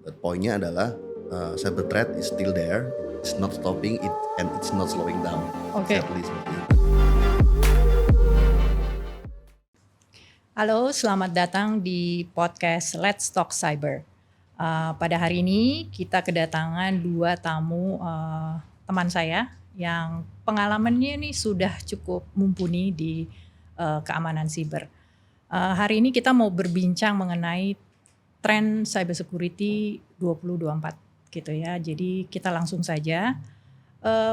But poinnya adalah cyber threat is still there, it's not stopping it and it's not slowing down. Oke. Sadly seperti itu. Halo, selamat datang di podcast Let's Talk Cyber. Pada hari ini kita kedatangan dua tamu teman saya yang pengalamannya nih sudah cukup mumpuni di keamanan siber. Hari ini kita mau berbincang mengenai tren cyber security 2024 gitu ya. Jadi kita langsung saja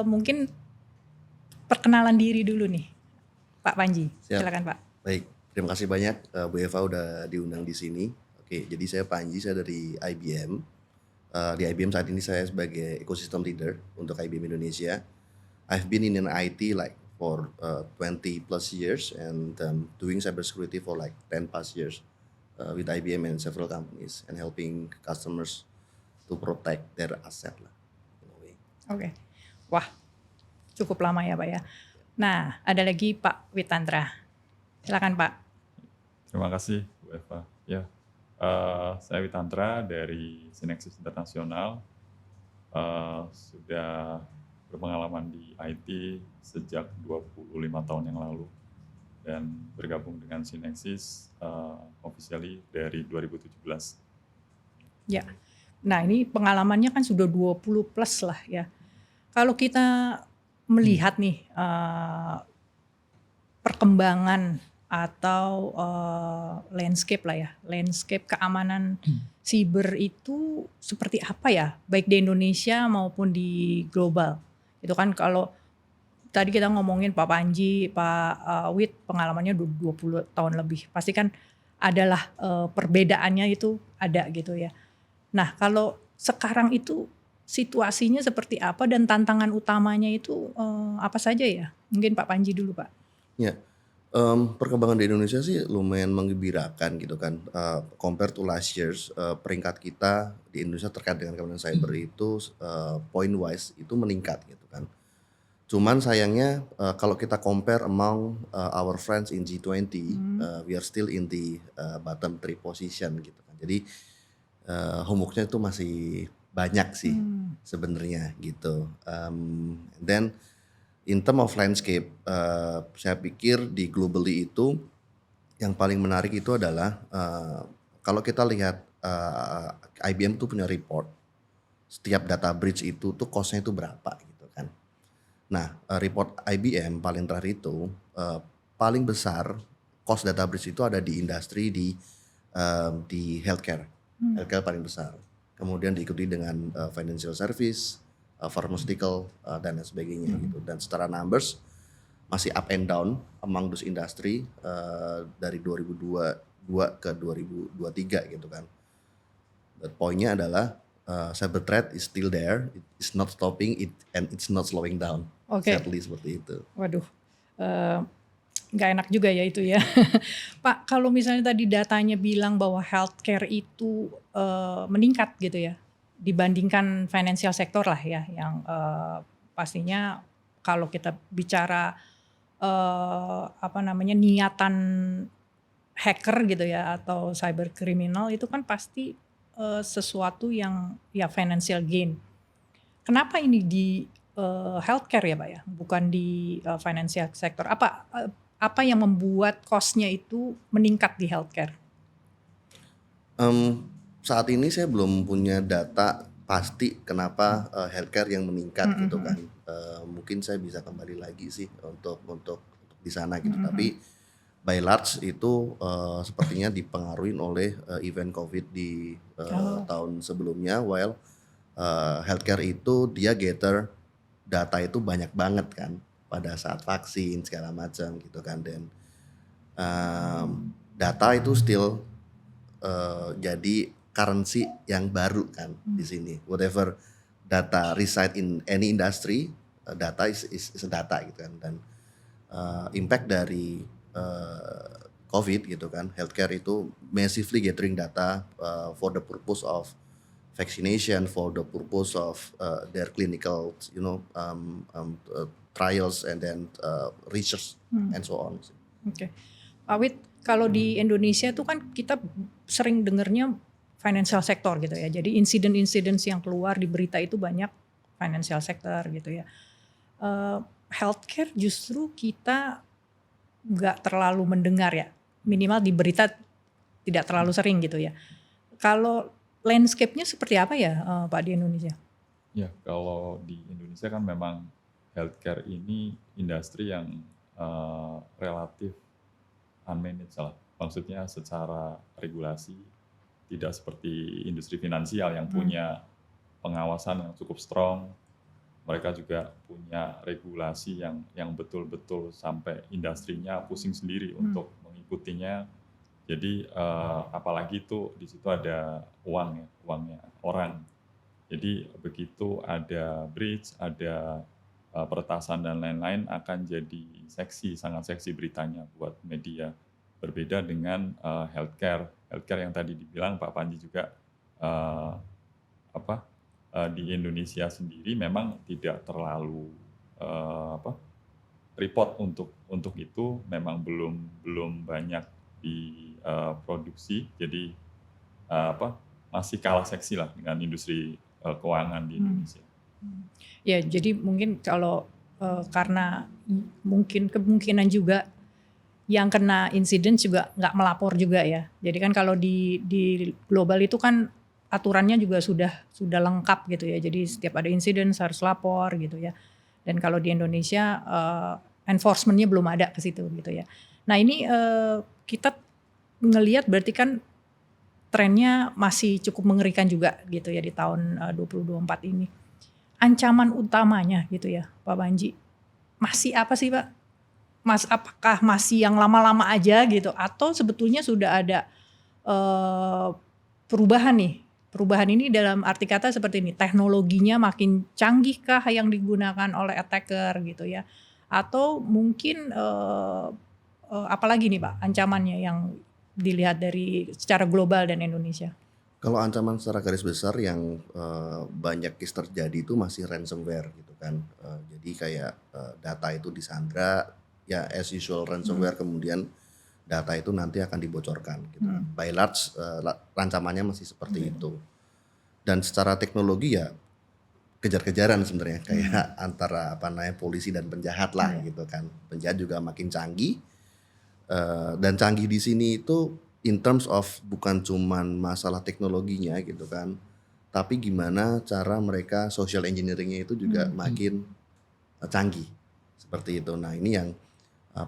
mungkin perkenalan diri dulu nih, Pak Panji. Siap. Silakan Pak. Baik, terima kasih banyak Bu Eva udah diundang di sini. Oke, jadi saya Panji, saya dari IBM. Di IBM saat ini saya sebagai ecosystem leader untuk IBM Indonesia. I've been in an IT like for 20 plus years and doing cybersecurity for like 10 plus years with IBM and several companies and helping customers to protect their asset lah. Oke. Wah, cukup lama ya Pak ya. Nah, ada lagi Pak Witantra. Silakan Pak. Terima kasih Bu Eva. Ya, saya Witantra dari Synexis Internasional. Sudah berpengalaman di IT sejak 25 tahun yang lalu dan bergabung dengan Synexis officially dari 2017. Ya. Nah, ini pengalamannya kan sudah 20 plus lah ya. Kalau kita melihat nih perkembangan atau landscape lah ya, landscape keamanan siber itu seperti apa ya, baik di Indonesia maupun di global. Itu kan kalau tadi kita ngomongin Pak Panji, Pak Wit pengalamannya 20 tahun lebih, pasti kan adalah perbedaannya itu ada gitu ya. Nah kalau sekarang itu situasinya seperti apa dan tantangan utamanya itu apa saja ya? Mungkin Pak Panji dulu Pak. Ya, perkembangan di Indonesia sih lumayan menggembirakan gitu kan. Compare to last years, peringkat kita di Indonesia terkait dengan keamanan cyber itu point wise itu meningkat gitu kan. Cuman sayangnya kalau kita compare among our friends in G20, we are still in the bottom 3 position gitu kan. Jadi homeworknya itu masih banyak sih sebenarnya gitu. Then in term of landscape, saya pikir di globally itu yang paling menarik itu adalah kalau kita lihat IBM tuh punya report setiap data breach itu tuh costnya itu berapa gitu kan. Nah report IBM paling terakhir itu paling besar cost data breach itu ada di industri di healthcare, healthcare paling besar. Kemudian diikuti dengan financial service, pharmaceutical dan lain sebagainya gitu. Dan secara numbers masih up and down among those industry dari 2022 ke 2023 gitu kan. But poinnya adalah cyber threat is still there, it's not stopping it and it's not slowing down. Oke. Sadly seperti itu. Waduh, nggak enak juga ya itu ya. Pak, kalau misalnya tadi datanya bilang bahwa healthcare itu meningkat gitu ya, dibandingkan financial sector lah ya, yang pastinya kalau kita bicara niatan hacker gitu ya atau cyber criminal itu kan pasti sesuatu yang ya financial gain. Kenapa ini di healthcare ya Pak ya, bukan di financial sector? Apa yang membuat cost-nya itu meningkat di healthcare? Saat ini saya belum punya data pasti kenapa healthcare yang meningkat gitu kan. Mungkin saya bisa kembali lagi sih untuk di sana gitu. Tapi by large itu sepertinya dipengaruhi oleh event COVID di tahun sebelumnya. While healthcare itu dia gather data itu banyak banget kan pada saat vaksin segala macam gitu kan. Dan data itu still jadi currency yang baru kan di sini. Whatever data reside in any industry, data is a data gitu kan. Dan impact dari COVID gitu kan, healthcare itu massively gathering data for the purpose of vaccination, for the purpose of their clinical, trials and then research and so on. Oke. Pak Wit, kalau di Indonesia tuh kan kita sering dengernya financial sector gitu ya. Jadi insiden-insiden yang keluar di berita itu banyak financial sector gitu ya. Healthcare justru kita nggak terlalu mendengar ya, minimal di berita tidak terlalu sering gitu ya. Kalau landscape-nya seperti apa ya Pak di Indonesia? Ya, kalau di Indonesia kan memang healthcare ini industri yang relatif unmanaged lah. Maksudnya secara regulasi tidak seperti industri finansial yang punya pengawasan yang cukup strong. Mereka juga punya regulasi yang betul-betul sampai industrinya pusing sendiri untuk mengikutinya. Jadi apalagi itu di situ ada uangnya orang. Jadi begitu ada breach, ada peretasan dan lain-lain akan jadi sangat seksi beritanya buat media. Berbeda dengan healthcare yang tadi dibilang Pak Panji juga di Indonesia sendiri memang tidak terlalu report untuk itu memang belum banyak diproduksi. Jadi masih kalah seksi lah dengan industri keuangan di Indonesia. Ya, jadi mungkin kalau karena mungkin kemungkinan juga yang kena insiden juga nggak melapor juga ya. Jadi kan kalau di global itu kan aturannya juga sudah lengkap gitu ya. Jadi setiap ada insiden harus lapor gitu ya. Dan kalau di Indonesia enforcement-nya belum ada ke situ gitu ya. Nah ini kita ngelihat berarti kan trennya masih cukup mengerikan juga gitu ya di tahun 2024 ini. Ancaman utamanya gitu ya Pak Panji, masih apa sih Pak? Apakah masih yang lama-lama aja gitu atau sebetulnya sudah ada perubahan nih? Perubahan ini dalam arti kata seperti ini, teknologinya makin canggih kah yang digunakan oleh attacker gitu ya? Atau mungkin apalagi nih Pak ancamannya yang dilihat dari secara global dan Indonesia? Kalau ancaman secara garis besar yang banyak case terjadi itu masih ransomware gitu kan. Jadi kayak data itu disandra, ya as usual ransomware, kemudian data itu nanti akan dibocorkan gitu. By large ancamannya masih seperti itu. Dan secara teknologi ya kejar-kejaran sebenarnya kayak antara polisi dan penjahat lah gitu kan. Penjahat juga makin canggih. Dan canggih di sini itu in terms of bukan cuman masalah teknologinya gitu kan, tapi gimana cara mereka social engineering-nya itu juga makin canggih seperti itu. Nah ini yang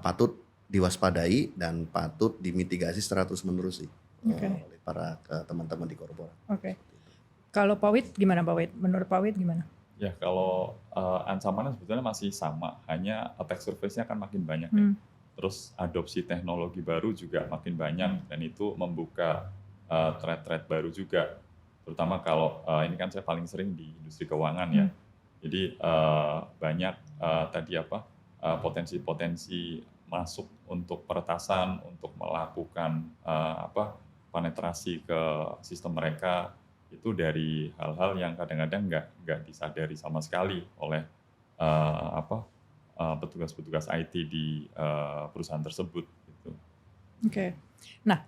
patut diwaspadai dan patut dimitigasi secara terus-menerus sih oleh para teman-teman di korporat. Oke. Kalau Pak Wid gimana Pak Wid? Menurut Pak Wid gimana? Ya kalau ancamannya sebetulnya masih sama, hanya attack surface-nya akan makin banyak ya. Terus adopsi teknologi baru juga makin banyak dan itu membuka threat-threat baru juga. Terutama kalau ini kan saya paling sering di industri keuangan ya. Jadi banyak potensi-potensi masuk untuk peretasan, untuk melakukan penetrasi ke sistem mereka itu dari hal-hal yang kadang-kadang nggak disadari sama sekali oleh petugas-petugas IT di perusahaan tersebut. Gitu. Oke. Nah,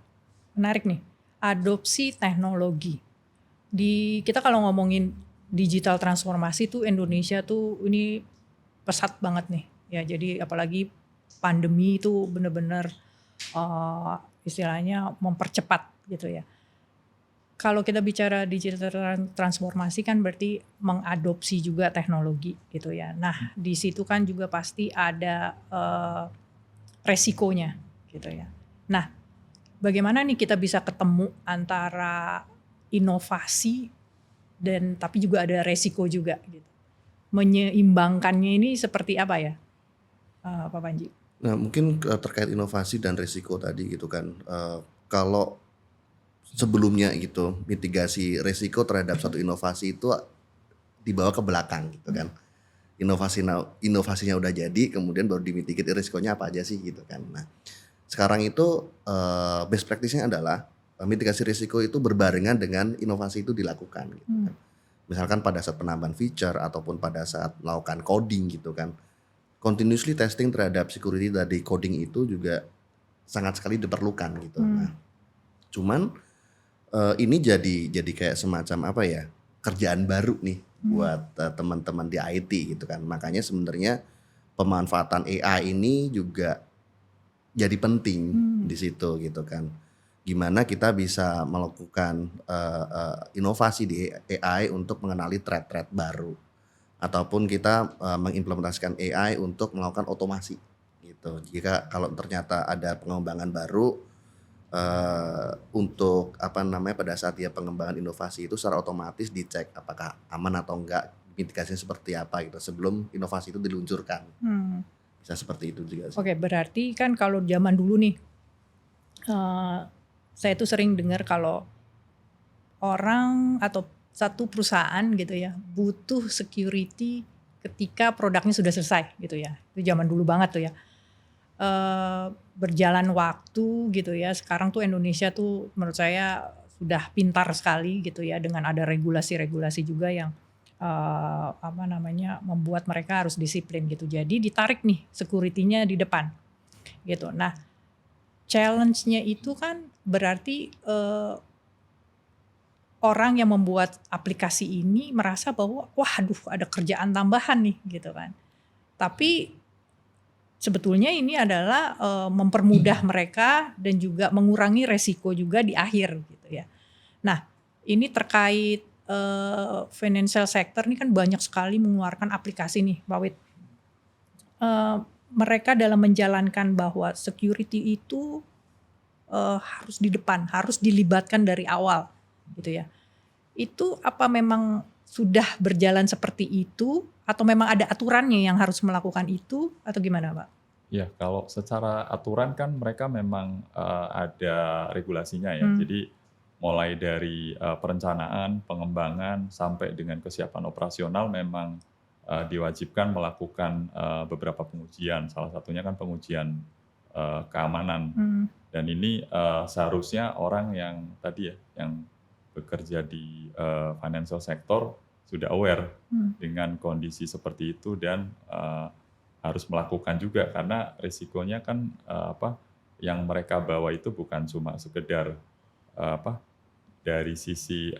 menarik nih. Adopsi teknologi. Kita kalau ngomongin digital transformasi tuh Indonesia tuh ini pesat banget nih. Ya, jadi apalagi pandemi itu benar-benar istilahnya mempercepat gitu ya. Kalau kita bicara digital transformasi kan berarti mengadopsi juga teknologi gitu ya. Nah di situ kan juga pasti ada resikonya gitu ya. Nah bagaimana nih kita bisa ketemu antara inovasi dan tapi juga ada resiko juga gitu. Menyeimbangkannya ini seperti apa ya Pak Panji? Nah mungkin terkait inovasi dan resiko tadi gitu kan. Kalau sebelumnya gitu mitigasi resiko terhadap satu inovasi itu dibawa ke belakang gitu kan. Inovasinya udah jadi kemudian baru dimitigasi resikonya apa aja sih gitu kan. Nah sekarang itu best practice-nya adalah mitigasi risiko itu berbarengan dengan inovasi itu dilakukan gitu kan. Misalkan pada saat penambahan feature ataupun pada saat melakukan coding gitu kan, continuously testing terhadap security dari coding itu juga sangat sekali diperlukan gitu. Nah cuman Ini jadi kayak semacam apa ya, kerjaan baru nih buat, teman-teman di IT gitu kan. Makanya sebenarnya pemanfaatan AI ini juga jadi penting Hmm. di situ gitu kan. Gimana kita bisa melakukan, inovasi di AI untuk mengenali threat-threat baru, ataupun kita, mengimplementasikan AI untuk melakukan otomasi gitu. Jika kalau ternyata ada pengembangan baru, untuk apa namanya, pada saat dia pengembangan inovasi itu secara otomatis dicek apakah aman atau enggak, mitigasinya seperti apa gitu sebelum inovasi itu diluncurkan. Hmm. Bisa seperti itu juga sih. Oke, berarti kan kalau zaman dulu nih, saya tuh sering dengar kalau orang atau satu perusahaan gitu ya butuh security ketika produknya sudah selesai gitu ya. Itu zaman dulu banget tuh ya. Berjalan waktu gitu ya, sekarang tuh Indonesia tuh menurut saya sudah pintar sekali gitu ya dengan ada regulasi-regulasi juga yang apa namanya, membuat mereka harus disiplin gitu. Jadi ditarik nih security-nya di depan gitu. Nah, challenge-nya itu kan berarti orang yang membuat aplikasi ini merasa bahwa waduh ada kerjaan tambahan nih gitu kan. Tapi sebetulnya ini adalah mempermudah mereka dan juga mengurangi resiko juga di akhir gitu ya. Nah, ini terkait financial sector ini kan banyak sekali mengeluarkan aplikasi nih, Pak Wid. Mereka dalam menjalankan bahwa security itu harus di depan, harus dilibatkan dari awal gitu ya. Itu apa memang sudah berjalan seperti itu atau memang ada aturannya yang harus melakukan itu atau gimana, Pak? Ya, kalau secara aturan kan mereka memang ada regulasinya ya. Jadi mulai dari perencanaan, pengembangan sampai dengan kesiapan operasional memang diwajibkan melakukan beberapa pengujian. Salah satunya kan pengujian keamanan. Dan ini seharusnya orang yang tadi ya, yang bekerja di financial sector sudah aware dengan kondisi seperti itu dan harus melakukan juga karena risikonya kan yang mereka bawa itu bukan cuma sekedar dari sisi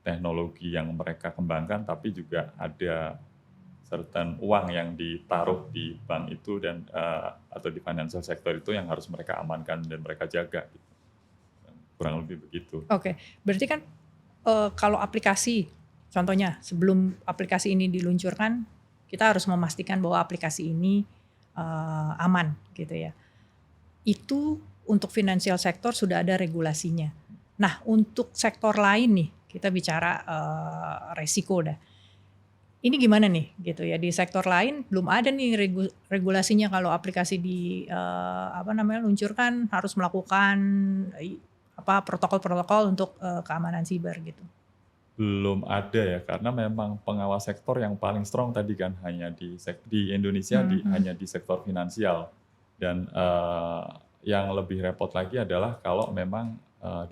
teknologi yang mereka kembangkan, tapi juga ada certain uang yang ditaruh di bank itu dan atau di financial sector itu yang harus mereka amankan dan mereka jaga. Gitu. Kurang lebih begitu. Oke, berarti kan kalau aplikasi, contohnya sebelum aplikasi ini diluncurkan, kita harus memastikan bahwa aplikasi ini aman gitu ya. Itu untuk financial sector sudah ada regulasinya. Nah, untuk sektor lain nih, kita bicara resiko dah. Ini gimana nih gitu ya, di sektor lain belum ada nih regulasinya kalau aplikasi luncurkan harus melakukan protokol-protokol untuk keamanan siber gitu. Belum ada ya, karena memang pengawas sektor yang paling strong tadi kan hanya di Indonesia hanya di sektor finansial. Dan yang lebih repot lagi adalah kalau memang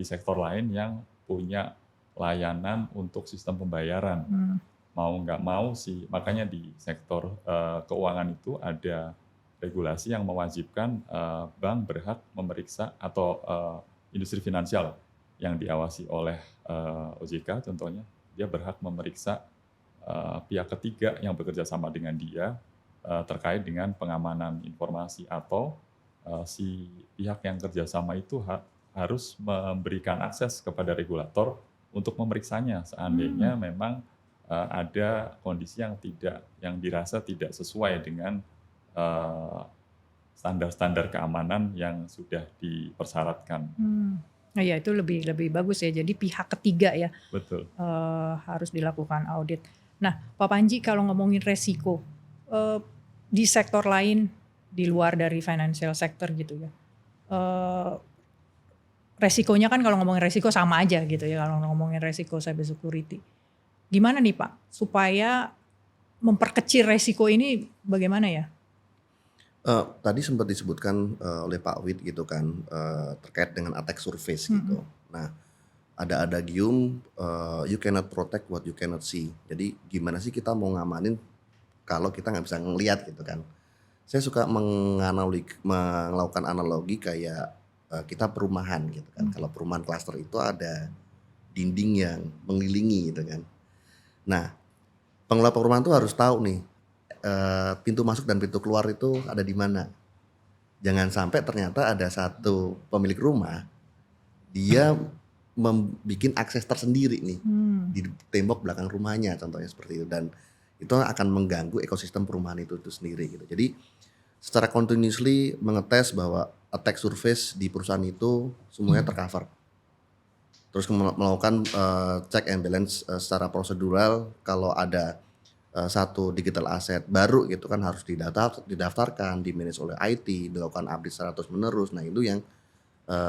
di sektor lain yang punya layanan untuk sistem pembayaran. Mau nggak mau sih, makanya di sektor keuangan itu ada regulasi yang mewajibkan bank berhak memeriksa atau industri finansial yang diawasi oleh OJK contohnya, dia berhak memeriksa pihak ketiga yang bekerja sama dengan dia terkait dengan pengamanan informasi atau si pihak yang kerjasama itu harus memberikan akses kepada regulator untuk memeriksanya seandainya memang ada kondisi yang dirasa tidak sesuai dengan standar-standar keamanan yang sudah dipersyaratkan. Nah ya itu lebih bagus ya. Jadi pihak ketiga ya. Betul. Harus dilakukan audit. Nah, Pak Panji kalau ngomongin resiko di sektor lain di luar dari financial sector gitu ya. Resikonya kan kalau ngomongin resiko sama aja gitu ya kalau ngomongin resiko cyber security. Gimana nih Pak supaya memperkecil resiko ini bagaimana ya? Tadi sempat disebutkan oleh Pak Wid gitu kan terkait dengan attack surface gitu. Nah, ada adagium you cannot protect what you cannot see. Jadi gimana sih kita mau ngamanin kalau kita nggak bisa ngelihat gitu kan. Saya suka melakukan analogi kayak kita perumahan gitu kan. Kalau perumahan klaster itu ada dinding yang mengelilingi gitu kan. Nah, pengelola perumahan tuh harus tahu nih pintu masuk dan pintu keluar itu ada di mana. Jangan sampai ternyata ada satu pemilik rumah dia membuat akses tersendiri nih di tembok belakang rumahnya, contohnya seperti itu, dan itu akan mengganggu ekosistem perumahan itu sendiri gitu. Jadi secara continuously mengetes bahwa attack surface di perusahaan itu semuanya tercover. Terus melakukan check and balance secara prosedural. Kalau ada satu digital asset baru gitu kan harus didaftarkan, di-manage oleh IT, dilakukan update secara terus menerus. Nah itu yang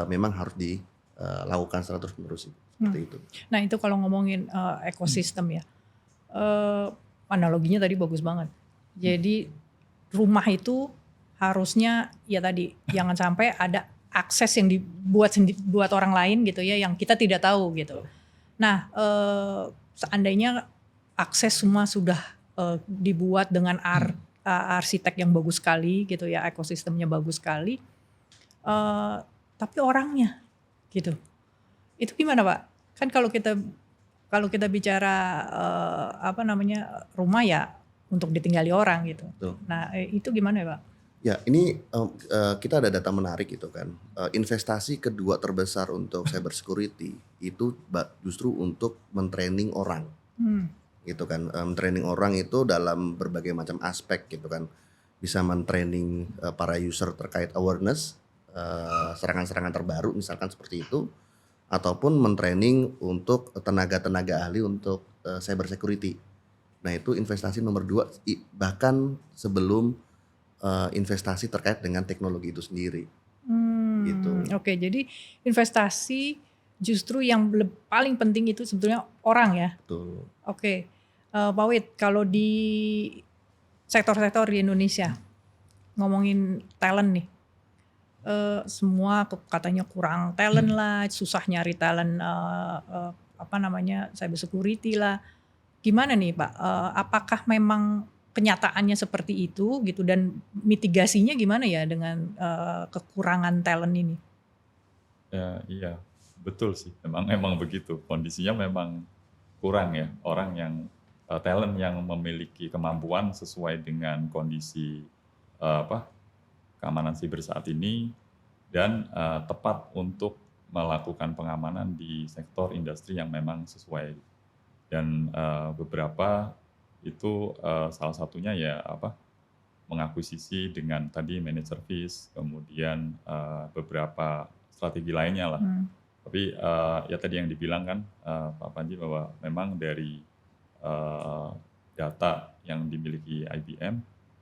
memang harus dilakukan secara terus menerus seperti itu. Nah itu kalau ngomongin ekosistem ya, analoginya tadi bagus banget. Jadi rumah itu harusnya ya tadi jangan sampai ada akses yang buat orang lain gitu ya, yang kita tidak tahu gitu. Nah seandainya akses semua sudah dibuat dengan arsitek yang bagus sekali gitu ya, ekosistemnya bagus sekali, tapi orangnya gitu, itu gimana Pak? Kan kalau kita bicara rumah ya untuk ditinggali orang gitu. Betul. Nah itu gimana ya Pak? Ya ini kita ada data menarik gitu kan. Investasi kedua terbesar untuk cyber security itu justru untuk mentraining orang. Gitu kan. Mentraining orang itu dalam berbagai macam aspek gitu kan. Bisa mentraining para user terkait awareness, serangan-serangan terbaru misalkan seperti itu, ataupun mentraining untuk tenaga-tenaga ahli untuk cyber security. Nah itu investasi nomor 2 bahkan sebelum investasi terkait dengan teknologi itu sendiri. Gitu. Oke, jadi investasi justru yang paling penting itu sebetulnya orang ya. Betul. Oke, Pak Wid, kalau di sektor-sektor di Indonesia ngomongin talent nih, semua katanya kurang talent lah, susah nyari talent cyber security lah. Gimana nih Pak? Apakah memang kenyataannya seperti itu gitu, dan mitigasinya gimana ya dengan kekurangan talent ini? Ya, iya, betul sih. Emang begitu. Kondisinya memang kurang ya orang yang talent yang memiliki kemampuan sesuai dengan kondisi keamanan siber saat ini dan tepat untuk melakukan pengamanan di sektor industri yang memang sesuai. Dan beberapa itu salah satunya ya mengakuisisi dengan tadi managed service, kemudian beberapa strategi lainnya lah. Tapi ya tadi yang dibilang kan Pak Panji bahwa memang dari data yang dimiliki IBM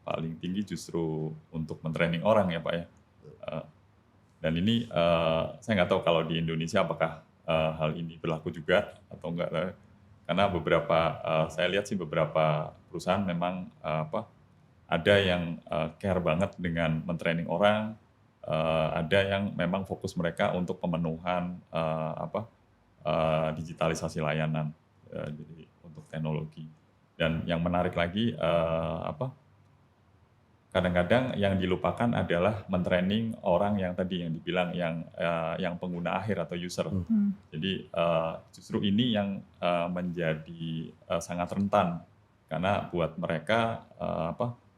paling tinggi justru untuk mentraining orang ya Pak ya. Dan ini saya nggak tahu kalau di Indonesia apakah hal ini berlaku juga atau enggak. Karena saya lihat sih beberapa perusahaan memang ada yang care banget dengan mentraining orang, ada yang memang fokus mereka untuk pemenuhan digitalisasi layanan, jadi untuk teknologi. Dan yang menarik lagi kadang-kadang yang dilupakan adalah mentraining orang yang tadi yang dibilang yang pengguna akhir atau user. Jadi justru ini yang menjadi sangat rentan karena buat mereka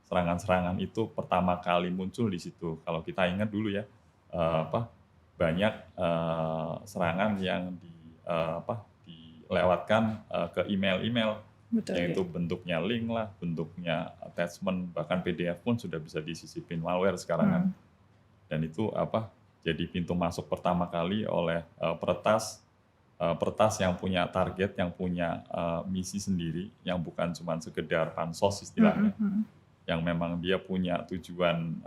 serangan-serangan itu pertama kali muncul di situ. Kalau kita ingat dulu ya banyak serangan yang dilewatkan ke email-email. Betul, yang itu bentuknya link lah, bentuknya attachment, bahkan PDF pun sudah bisa disisipin malware sekarang kan. Dan itu jadi pintu masuk pertama kali oleh peretas yang punya target, yang punya misi sendiri, yang bukan cuma sekedar pansos istilahnya, yang memang dia punya tujuan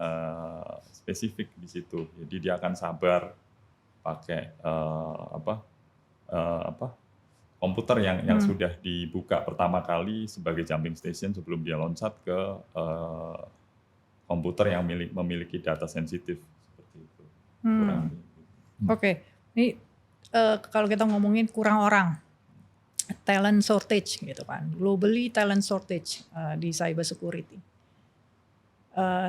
spesifik di situ. Jadi dia akan sabar pakai komputer yang sudah dibuka pertama kali sebagai jumping station sebelum dia loncat ke komputer yang memiliki data sensitif seperti itu. Oke, ini kalau kita ngomongin kurang orang, talent shortage gitu kan, globally talent shortage di cyber security.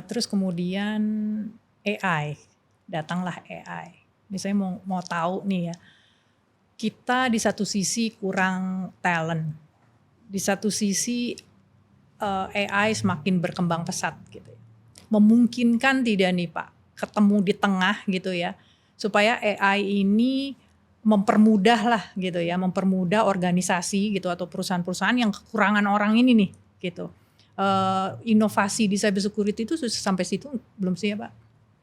Terus kemudian AI, datanglah AI. Misalnya mau tahu nih ya, kita di satu sisi kurang talent, di satu sisi AI semakin berkembang pesat gitu ya. Memungkinkan tidak nih Pak, ketemu di tengah gitu ya, supaya AI ini mempermudah lah gitu ya, mempermudah organisasi gitu atau perusahaan-perusahaan yang kekurangan orang ini nih gitu. Inovasi di cyber security itu sampai situ belum sih ya Pak?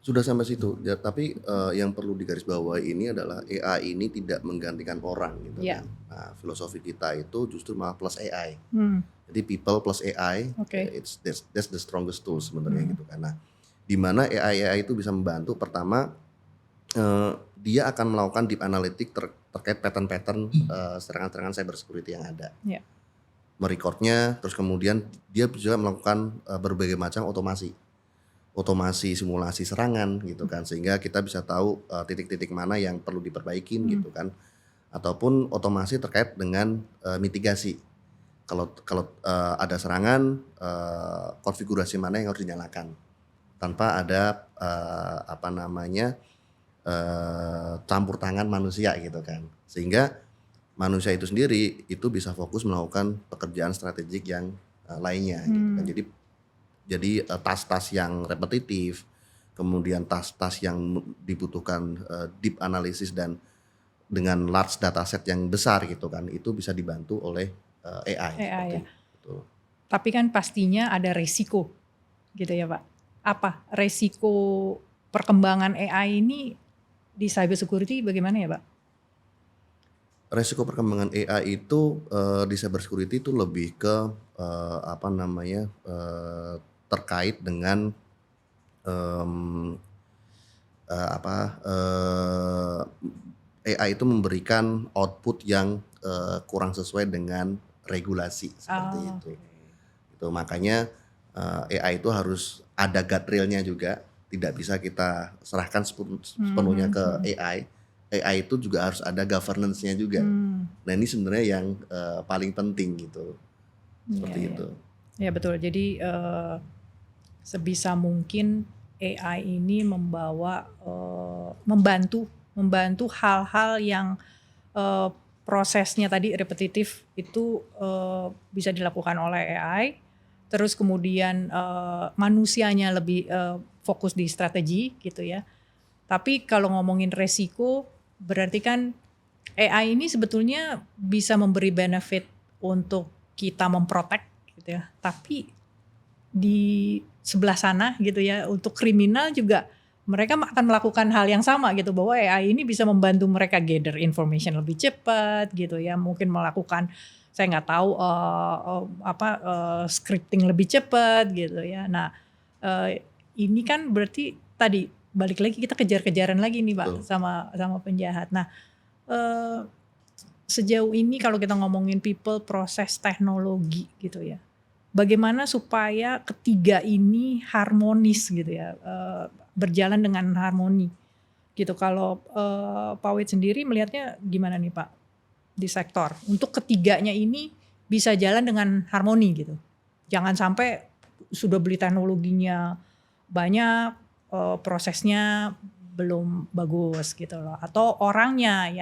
Sudah sampai situ, ya, tapi yang perlu digarisbawahi ini adalah AI ini tidak menggantikan orang gitu Iya. kan. Nah, filosofi kita itu justru malah plus AI. Hmm, Jadi people plus AI, Oke. that's the strongest tool sebenarnya gitu kan. Nah, di mana AI itu bisa membantu pertama dia akan melakukan deep analytic terkait pattern-pattern serangan-serangan cyber security yang ada. Iya. Merecordnya, terus kemudian dia juga melakukan berbagai macam otomasi simulasi serangan gitu kan, sehingga kita bisa tahu titik-titik mana yang perlu diperbaikin gitu kan, ataupun otomasi terkait dengan mitigasi. Kalau ada serangan, konfigurasi mana yang harus dinyalakan tanpa ada campur tangan manusia gitu kan, sehingga manusia itu sendiri itu bisa fokus melakukan pekerjaan strategik yang lainnya gitu kan. Jadi tas-tas yang repetitif, kemudian tas-tas yang dibutuhkan deep analysis dan dengan large dataset yang besar gitu kan, itu bisa dibantu oleh AI AI seperti ya. itu. Tapi kan pastinya ada resiko gitu ya Pak. Apa resiko perkembangan AI ini di cyber security bagaimana ya Pak? Resiko perkembangan AI itu di cyber security itu lebih ke terkait dengan em, AI itu memberikan output yang kurang sesuai dengan regulasi seperti itu. Itu makanya AI itu harus ada guardrailnya juga, tidak bisa kita serahkan sepenuhnya ke AI. AI itu juga harus ada governance-nya juga. Nah ini sebenarnya yang paling penting gitu, seperti Iya, itu. Ya betul. Jadi sebisa mungkin AI ini membantu hal-hal yang prosesnya tadi repetitif itu bisa dilakukan oleh AI. Terus kemudian manusianya lebih fokus di strategi gitu ya. Tapi kalau ngomongin resiko, berarti kan AI ini sebetulnya bisa memberi benefit untuk kita memprotek gitu ya. Tapi di sebelah sana gitu ya, untuk kriminal juga mereka akan melakukan hal yang sama gitu, bahwa AI ini bisa membantu mereka gather information lebih cepat gitu ya, mungkin melakukan saya nggak tahu scripting lebih cepat gitu ya. Nah ini kan berarti tadi balik lagi kita kejar-kejaran lagi nih Pak sama penjahat. Nah sejauh ini kalau kita ngomongin people, proses, teknologi gitu ya, bagaimana supaya ketiga ini harmonis gitu ya, berjalan dengan harmoni gitu. Kalau Pak Wid sendiri melihatnya gimana nih Pak di sektor untuk ketiganya ini bisa jalan dengan harmoni gitu, jangan sampai sudah beli teknologinya banyak, prosesnya belum bagus gitu loh, atau orangnya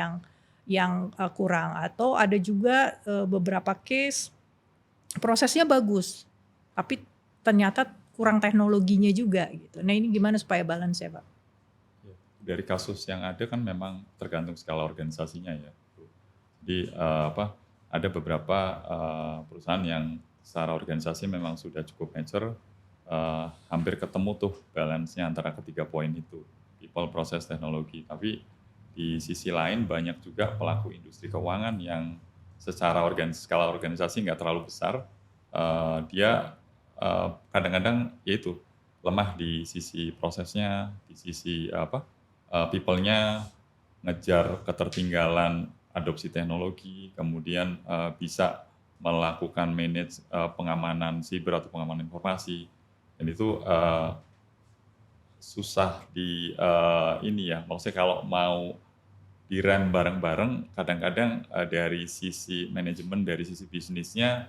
yang kurang, atau ada juga beberapa case prosesnya bagus tapi ternyata kurang teknologinya juga gitu. Nah ini gimana supaya balance ya Pak? Dari kasus yang ada kan memang tergantung skala organisasinya ya. Jadi ada beberapa perusahaan yang secara organisasi memang sudah cukup mature, hampir ketemu tuh balance-nya antara ketiga poin itu, people, proses, teknologi. Tapi di sisi lain banyak juga pelaku industri keuangan yang secara skala organisasi nggak terlalu besar, dia kadang-kadang yaitu lemah di sisi prosesnya, di sisi people-nya, ngejar ketertinggalan adopsi teknologi, kemudian bisa melakukan manage pengamanan siber atau pengamanan informasi, dan itu susah maksudnya kalau mau direm bareng-bareng, kadang-kadang dari sisi manajemen, dari sisi bisnisnya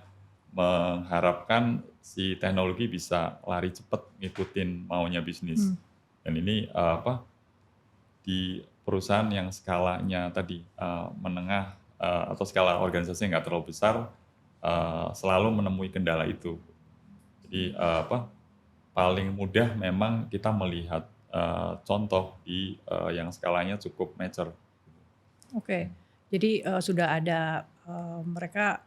mengharapkan si teknologi bisa lari cepat ngikutin maunya bisnis, dan ini perusahaan yang skalanya tadi menengah atau skala organisasinya nggak terlalu besar selalu menemui kendala itu. Jadi paling mudah memang kita melihat contoh di yang skalanya cukup mature. Oke, jadi sudah ada mereka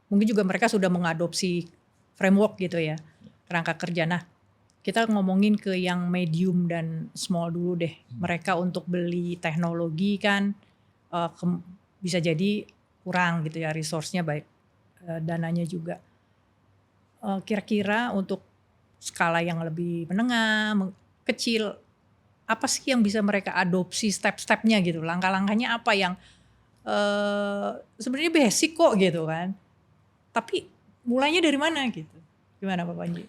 mungkin juga mereka sudah mengadopsi framework gitu ya, kerangka kerja. Nah, kita ngomongin ke yang medium dan small dulu deh. Mereka untuk beli teknologi kan bisa jadi kurang gitu ya resource-nya, baik dananya juga. Kira-kira untuk skala yang lebih menengah, kecil, apa sih yang bisa mereka adopsi step-stepnya gitu, langkah-langkahnya apa yang sebenarnya basic kok gitu kan, tapi mulainya dari mana gitu, gimana Pak Panji?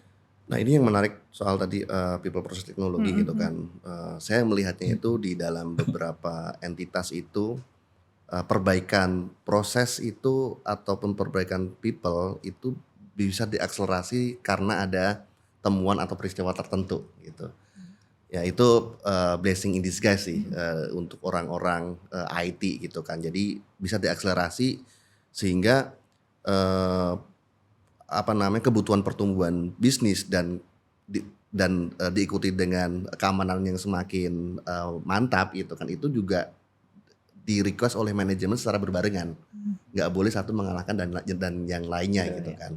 Nah ini yang menarik soal tadi people process teknologi gitu kan. Saya melihatnya itu di dalam beberapa entitas itu perbaikan proses itu ataupun perbaikan people itu bisa diakselerasi karena ada temuan atau peristiwa tertentu gitu. Ya itu blessing in disguise sih untuk orang-orang IT gitu kan. Jadi bisa diakselerasi sehingga kebutuhan pertumbuhan bisnis dan diikuti dengan keamanan yang semakin mantap gitu kan, itu juga di request oleh manajemen secara berbarengan, nggak boleh satu mengalahkan dan yang lainnya gitu kan.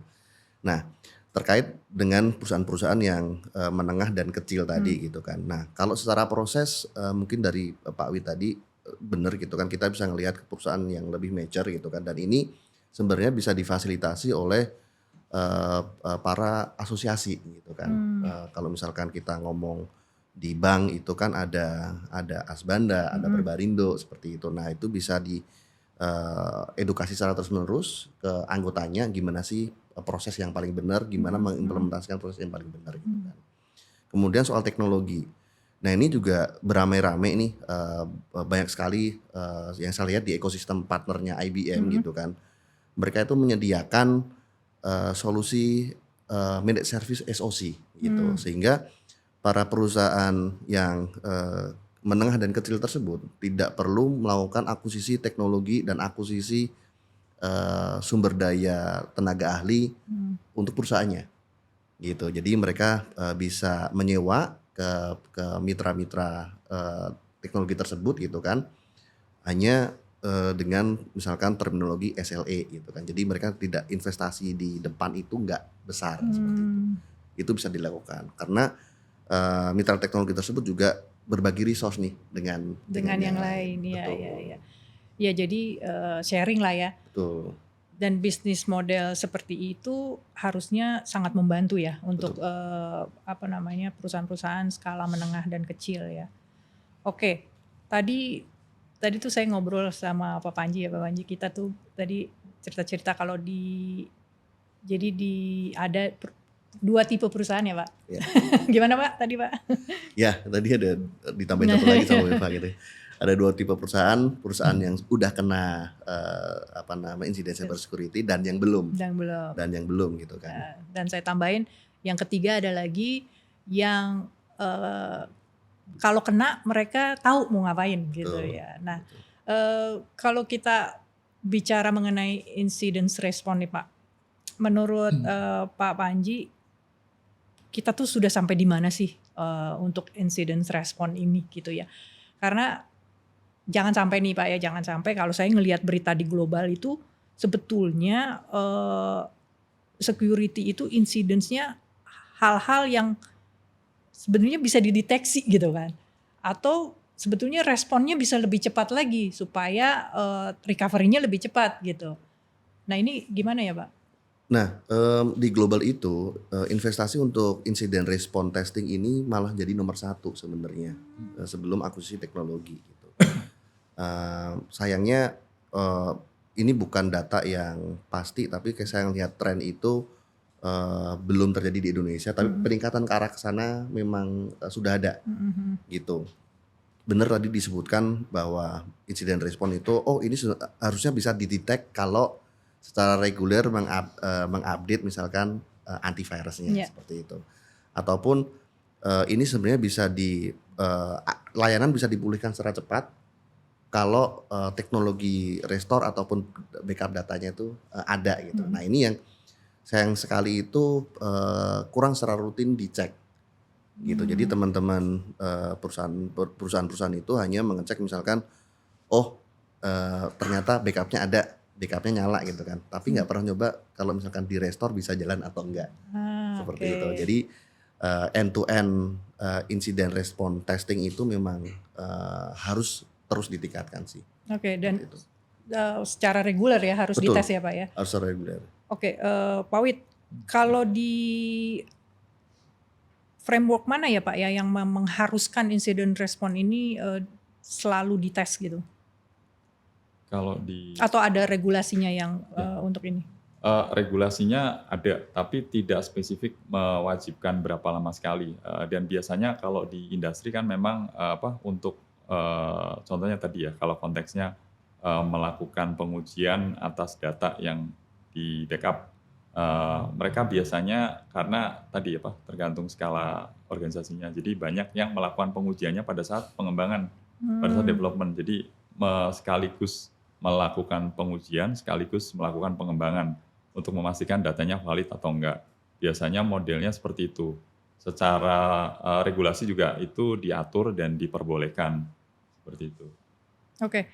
Nah terkait dengan perusahaan-perusahaan yang menengah dan kecil tadi gitu kan. Nah kalau secara proses mungkin dari Pak Wi tadi benar gitu kan, kita bisa ngelihat ke perusahaan yang lebih mature gitu kan, dan ini sebenarnya bisa difasilitasi oleh para asosiasi gitu kan. Kalau misalkan kita ngomong di bank itu kan ada Asbanda, ada Perbarindo seperti itu. Nah itu bisa di edukasi secara terus menerus ke anggotanya gimana sih proses yang paling benar, gimana mengimplementasikan proses yang paling benar gitu kan. Kemudian soal teknologi, nah ini juga beramai-ramai nih, banyak sekali yang saya lihat di ekosistem partnernya IBM gitu kan. Mereka itu menyediakan solusi managed service SOC gitu, sehingga para perusahaan yang menengah dan kecil tersebut tidak perlu melakukan akuisisi teknologi dan akuisisi sumber daya tenaga ahli untuk perusahaannya gitu. Jadi mereka bisa menyewa ke mitra-mitra teknologi tersebut gitu kan, hanya dengan misalkan terminologi SLA gitu kan. Jadi mereka tidak investasi di depan itu nggak besar seperti itu. Itu bisa dilakukan karena mitra teknologi tersebut juga berbagi resource nih dengan yang lain. Ya. Ya jadi sharing lah ya. Betul. Dan bisnis model seperti itu harusnya sangat membantu ya untuk perusahaan-perusahaan skala menengah dan kecil ya. Oke, tadi tuh saya ngobrol sama Pak Panji ya, Pak Panji, kita tuh tadi cerita-cerita kalau ada dua tipe perusahaan ya Pak. Ya. Gimana Pak tadi Pak? Ya tadi ada ditambahin satu lagi sama Eva gitu. Ada dua tipe perusahaan yang udah kena insiden cyber security dan yang belum. Gitu kan. Dan saya tambahin yang ketiga ada lagi yang kalau kena mereka tahu mau ngapain gitu. Betul. Ya. Nah kalau kita bicara mengenai incident response nih Pak, menurut Pak Panji kita tuh sudah sampai di mana sih untuk incident response ini gitu ya? Karena jangan sampai nih Pak ya, jangan sampai kalau saya ngelihat berita di global itu sebetulnya security itu incidence-nya hal-hal yang sebenarnya bisa dideteksi gitu kan. Atau sebetulnya responnya bisa lebih cepat lagi supaya recovery-nya lebih cepat gitu. Nah ini gimana ya Pak? Nah di global itu investasi untuk incident response testing ini malah jadi nomor 1 sebenarnya sebelum akuisisi teknologi gitu. Sayangnya ini bukan data yang pasti, tapi kayak saya lihat tren itu belum terjadi di Indonesia, tapi peningkatan ke arah sana memang sudah ada gitu. Benar tadi disebutkan bahwa incident response itu ini harusnya bisa didetek kalau secara reguler mengupdate misalkan antivirusnya seperti itu, ataupun ini sebenarnya bisa layanan bisa dipulihkan secara cepat kalau teknologi restore ataupun backup datanya itu ada gitu. Nah ini yang sayang sekali itu kurang secara rutin dicek gitu. Jadi teman-teman perusahaan-perusahaan itu hanya mengecek misalkan, oh ternyata backupnya nyala gitu kan. Tapi nggak pernah nyoba kalau misalkan di restore bisa jalan atau enggak seperti Oke. itu. Jadi end to end incident response testing itu memang harus terus ditingkatkan sih. Oke, dan Seperti itu. secara reguler ya harus Betul. dites ya Pak ya. Harus reguler. Oke, Pak Wid, kalau di framework mana ya Pak ya yang mengharuskan incident response ini selalu dites gitu? Kalau di Atau ada regulasinya yang untuk ini? regulasinya ada, tapi tidak spesifik mewajibkan berapa lama sekali. Dan biasanya kalau di industri kan memang untuk contohnya tadi ya, kalau konteksnya melakukan pengujian atas data yang di backup, mereka biasanya karena tadi ya Pak, tergantung skala organisasinya. Jadi banyak yang melakukan pengujiannya pada saat pengembangan, pada saat development. Jadi sekaligus melakukan pengujian, sekaligus melakukan pengembangan untuk memastikan datanya valid atau enggak. Biasanya modelnya seperti itu. Secara regulasi juga itu diatur dan diperbolehkan seperti itu. Oke,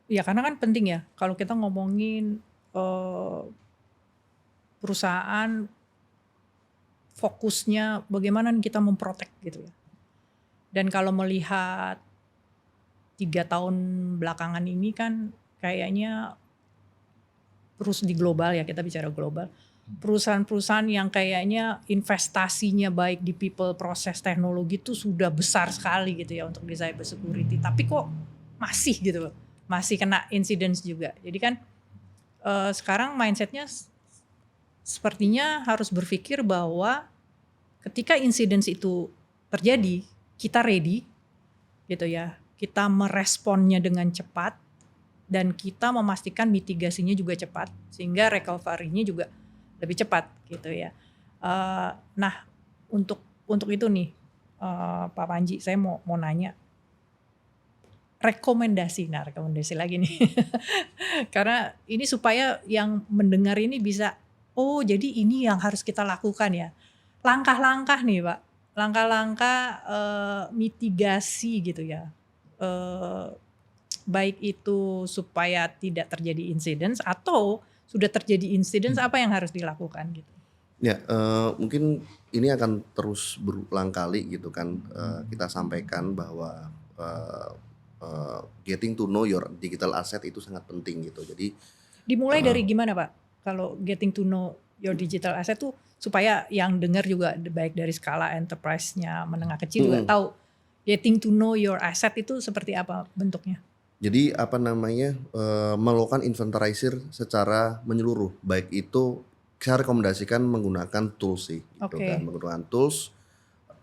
ya karena kan penting ya kalau kita ngomongin perusahaan fokusnya bagaimana kita memprotek gitu ya. Dan kalau melihat 3 tahun belakangan ini kan kayaknya di global ya, kita bicara global, perusahaan-perusahaan yang kayaknya investasinya baik di people, proses, teknologi itu sudah besar sekali gitu ya untuk di cyber security, tapi kok masih gitu, masih kena incidents juga. Jadi kan sekarang mindsetnya sepertinya harus berpikir bahwa ketika incidents itu terjadi, kita ready gitu ya, kita meresponnya dengan cepat dan kita memastikan mitigasinya juga cepat sehingga recovery-nya juga lebih cepat gitu ya. Nah untuk itu nih Pak Panji, saya mau nanya rekomendasi lagi nih karena ini supaya yang mendengar ini bisa, oh jadi ini yang harus kita lakukan ya, langkah-langkah nih Pak, langkah-langkah mitigasi gitu ya, baik itu supaya tidak terjadi incidents atau sudah terjadi incidents apa yang harus dilakukan gitu. Ya, mungkin ini akan terus berulang kali gitu kan, kita sampaikan bahwa getting to know your digital asset itu sangat penting gitu. Jadi dimulai dari gimana Pak? Kalau getting to know your digital asset tuh supaya yang dengar juga baik dari skala enterprise-nya menengah kecil juga tahu getting to know your asset itu seperti apa bentuknya. Jadi melakukan inventarisir secara menyeluruh, baik itu saya rekomendasikan menggunakan tools sih, gitu kan, menggunakan tools,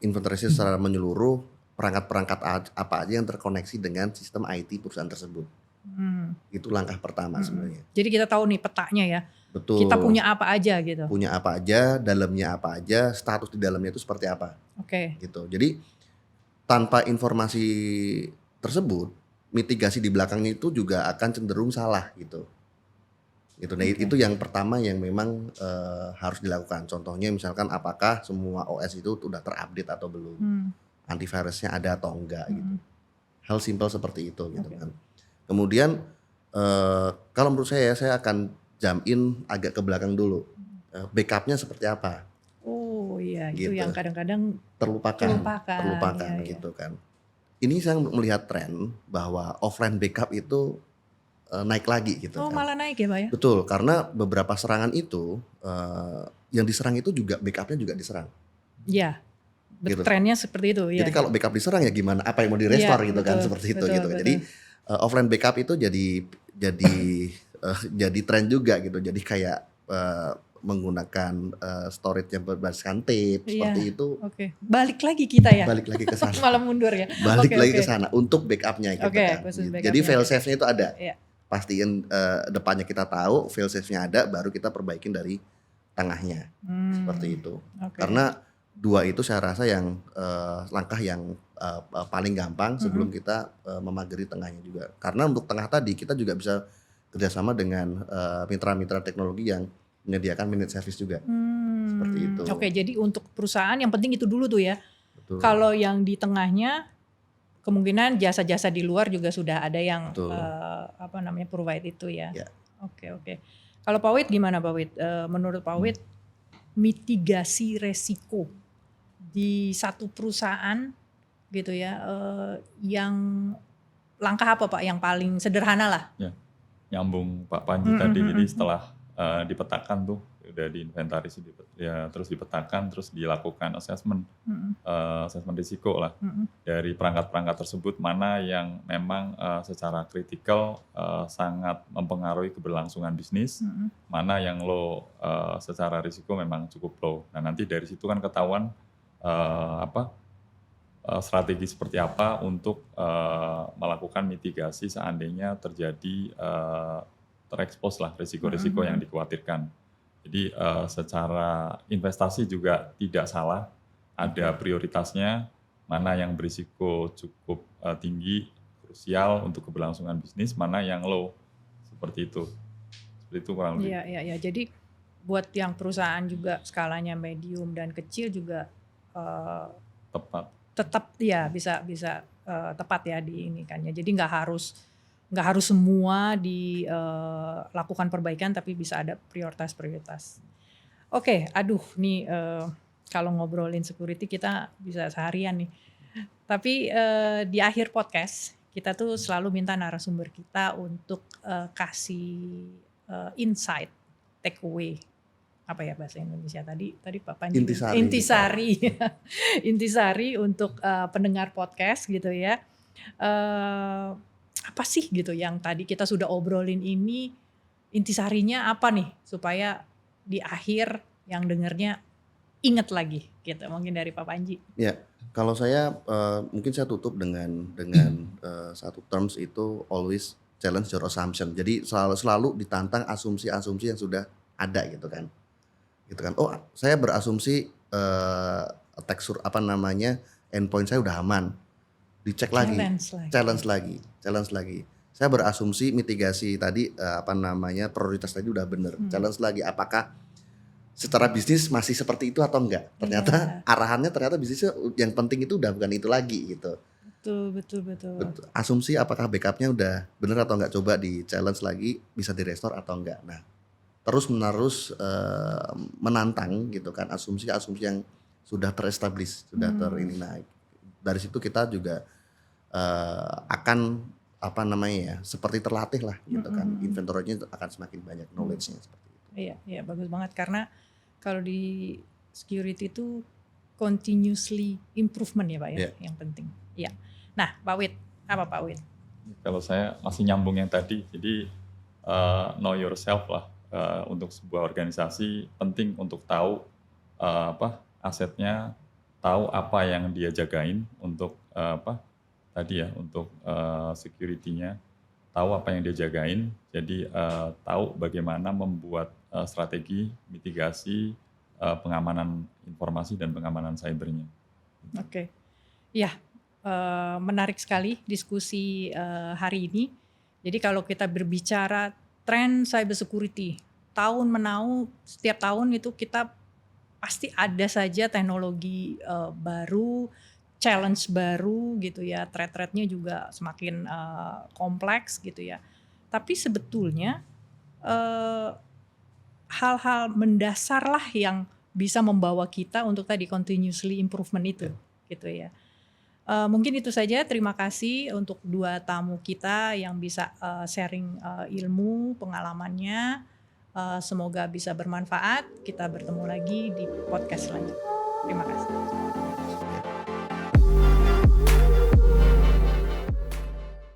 inventarisir secara menyeluruh, perangkat-perangkat apa aja yang terkoneksi dengan sistem IT perusahaan tersebut. Itu langkah pertama sebenarnya. Jadi kita tahu nih petanya ya, Betul. kita punya apa aja gitu. Punya apa aja, dalamnya apa aja, status di dalamnya itu seperti apa. Gitu. Jadi tanpa informasi tersebut, mitigasi di belakangnya itu juga akan cenderung salah gitu. Nah itu yang pertama yang memang harus dilakukan. Contohnya misalkan apakah semua OS itu udah terupdate atau belum, antivirusnya ada atau enggak gitu. Hal simpel seperti itu gitu kan. Kemudian kalau menurut saya akan jump in agak ke belakang dulu. Backupnya seperti apa? Oh iya, gitu. Itu yang kadang-kadang terlupakan iya. gitu kan. Ini saya melihat tren bahwa offline backup itu naik lagi gitu kan. malah naik ya Pak ya? Betul, karena beberapa serangan itu yang diserang itu juga backupnya juga diserang. Iya, Gitu. trennya seperti itu. Jadi kalau backup diserang ya gimana? Apa yang mau direstore gitu kan, seperti itu gitu. Jadi offline backup itu jadi tren juga gitu. Jadi kayak menggunakan storage yang berbasiskan tape seperti itu. Balik lagi kita ya. Balik lagi ke sana. Malah mundur ya. Balik lagi ke sana untuk backupnya gitu kan. Backupnya. Jadi fail safe-nya itu ada. Iya. Pastiin depannya kita tahu, fail safe-nya ada, baru kita perbaikin dari tengahnya. Seperti itu. Karena Dua itu saya rasa yang langkah yang paling gampang sebelum kita memagari tengahnya juga. Karena untuk tengah tadi kita juga bisa kerjasama dengan mitra-mitra teknologi yang menyediakan managed service juga. Seperti itu. Oke, jadi untuk perusahaan yang penting itu dulu tuh ya. Betul. Kalau yang di tengahnya kemungkinan jasa-jasa di luar juga sudah ada yang Betul. Provide itu ya. Ya. Oke. Kalau Pak Wid gimana Pak Wid? Menurut Pak Wid mitigasi resiko di satu perusahaan gitu ya, yang langkah apa Pak yang paling sederhana lah? Ya, nyambung Pak Panji tadi. Jadi setelah dipetakan tuh, udah diinventaris, terus dipetakan, terus dilakukan assessment risiko lah. Dari perangkat-perangkat tersebut mana yang memang secara kritikal sangat mempengaruhi keberlangsungan bisnis, mana yang low secara risiko memang cukup low. Nah nanti dari situ kan ketahuan strategi seperti apa untuk melakukan mitigasi seandainya terjadi terekspos lah risiko-risiko yang dikhawatirkan. Jadi secara investasi juga tidak salah, ada prioritasnya, mana yang berisiko cukup tinggi, krusial untuk keberlangsungan bisnis, mana yang low, seperti itu. Seperti itu kurang lebih. Iya. Jadi buat yang perusahaan juga skalanya medium dan kecil juga tetap ya bisa tepat ya di ini kan ya. Jadi nggak harus semua dilakukan perbaikan, tapi bisa ada prioritas. Oke, nih kalau ngobrolin security kita bisa seharian nih. Tapi di akhir podcast kita tuh selalu minta narasumber kita untuk kasih insight, take away. Apa ya bahasa Indonesia tadi Pak Panji? Intisari untuk pendengar podcast gitu ya. Apa sih gitu yang tadi kita sudah obrolin ini, intisarinya apa nih supaya di akhir yang dengernya inget lagi gitu, mungkin dari Pak Panji. Ya, kalau saya mungkin saya tutup dengan satu terms itu always challenge your assumption. Jadi selalu ditantang asumsi-asumsi yang sudah ada gitu kan. Oh, saya berasumsi endpoint saya udah aman. Dicek lagi, challenge lagi. Saya berasumsi mitigasi tadi prioritas tadi udah bener. Challenge lagi, apakah secara bisnis masih seperti itu atau enggak? Ternyata arahannya bisnisnya yang penting itu udah bukan itu lagi gitu. Betul. Asumsi apakah backupnya udah bener atau enggak, coba di challenge lagi, bisa di-restore atau enggak. Nah, terus menerus menantang gitu kan asumsi-asumsi yang sudah terestablish, sudah naik. Dari situ kita juga akan seperti terlatih lah gitu kan. Inventory-nya akan semakin banyak, knowledge-nya seperti itu. Iya, bagus banget karena kalau di security itu continuously improvement ya Pak ya, yang penting. Iya. Nah, Pak Wid, apa Pak Wid? Kalau saya masih nyambung yang tadi, jadi know yourself lah. Untuk sebuah organisasi penting untuk tahu asetnya, tahu apa yang dia jagain untuk untuk security-nya, tahu apa yang dia jagain, jadi tahu bagaimana membuat strategi mitigasi pengamanan informasi dan pengamanan cybernya. Oke. Ya, menarik sekali diskusi hari ini. Jadi kalau kita berbicara tren cyber security, setiap tahun itu kita pasti ada saja teknologi baru, challenge baru gitu ya, threat-threatnya juga semakin kompleks gitu ya. Tapi sebetulnya hal-hal mendasar lah yang bisa membawa kita untuk tadi continuously improvement itu gitu ya. Mungkin itu saja, terima kasih untuk dua tamu kita yang bisa sharing ilmu, pengalamannya. Semoga bisa bermanfaat. Kita bertemu lagi di podcast selanjutnya. Terima kasih.